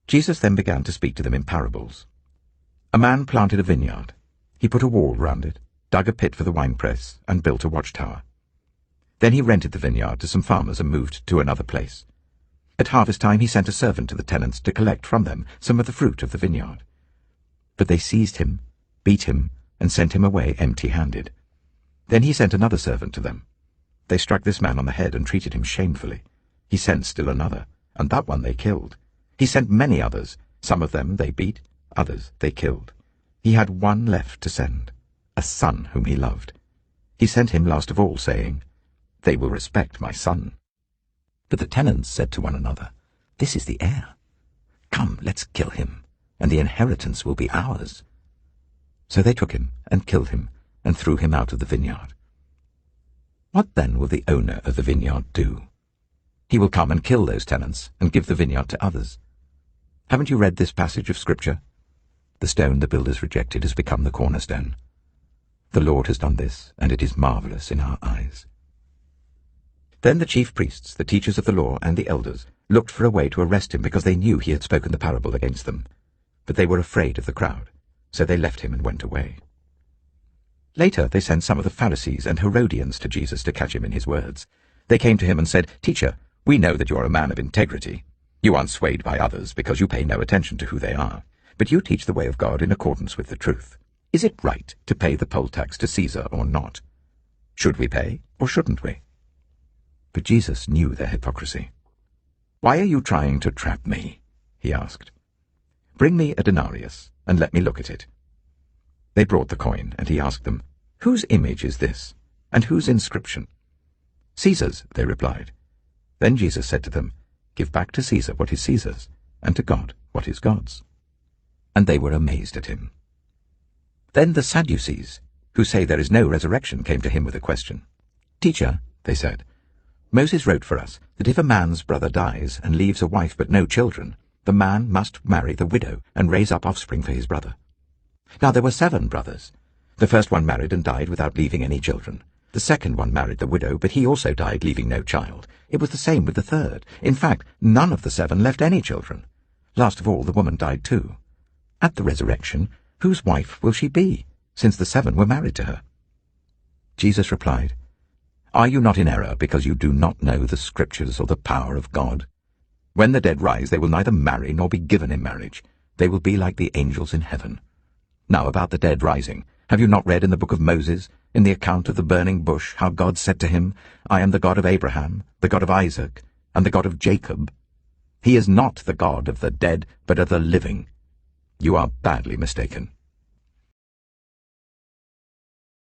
Jesus then began to speak to them in parables. A man planted a vineyard. He put a wall round it, dug a pit for the winepress, and built a watchtower. Then he rented the vineyard to some farmers and moved to another place. At harvest time he sent a servant to the tenants to collect from them some of the fruit of the vineyard. But they seized him, beat him, and sent him away empty-handed. Then he sent another servant to them. They struck this man on the head and treated him shamefully. He sent still another, and that one they killed. He sent many others. Some of them they beat, others they killed. He had one left to send, a son whom he loved. He sent him last of all, saying, "They will respect my son." But the tenants said to one another, "This is the heir. Come, let's kill him, and the inheritance will be ours." So they took him and killed him and threw him out of the vineyard. What then will the owner of the vineyard do? He will come and kill those tenants and give the vineyard to others. Haven't you read this passage of Scripture? The stone the builders rejected has become the cornerstone. The Lord has done this, and it is marvelous in our eyes. Then the chief priests, the teachers of the law, and the elders looked for a way to arrest him because they knew he had spoken the parable against them. But they were afraid of the crowd, so they left him and went away. Later they sent some of the Pharisees and Herodians to Jesus to catch him in his words. They came to him and said, "Teacher, we know that you are a man of integrity. You aren't swayed by others because you pay no attention to who they are, but you teach the way of God in accordance with the truth. Is it right to pay the poll tax to Caesar or not? Should we pay or shouldn't we?" But Jesus knew their hypocrisy. "Why are you trying to trap me?" he asked. "Bring me a denarius and let me look at it." They brought the coin, and he asked them, "Whose image is this, and whose inscription?" "Caesar's," they replied. Then Jesus said to them, "Give back to Caesar what is Caesar's, and to God what is God's." And they were amazed at him. Then the Sadducees, who say there is no resurrection, came to him with a question. "Teacher," they said, "Moses wrote for us that if a man's brother dies and leaves a wife but no children, the man must marry the widow and raise up offspring for his brother. Now there were 7 brothers. The first one married and died without leaving any children. The second one married the widow, but he also died leaving no child. It was the same with the third. In fact, none of the 7 left any children. Last of all, the woman died too. At the resurrection, whose wife will she be, since the 7 were married to her?" Jesus replied, "Are you not in error because you do not know the Scriptures or the power of God? When the dead rise, they will neither marry nor be given in marriage. They will be like the angels in heaven. Now about the dead rising, have you not read in the book of Moses, in the account of the burning bush, how God said to him, 'I am the God of Abraham, the God of Isaac, and the God of Jacob'? He is not the God of the dead, but of the living. You are badly mistaken."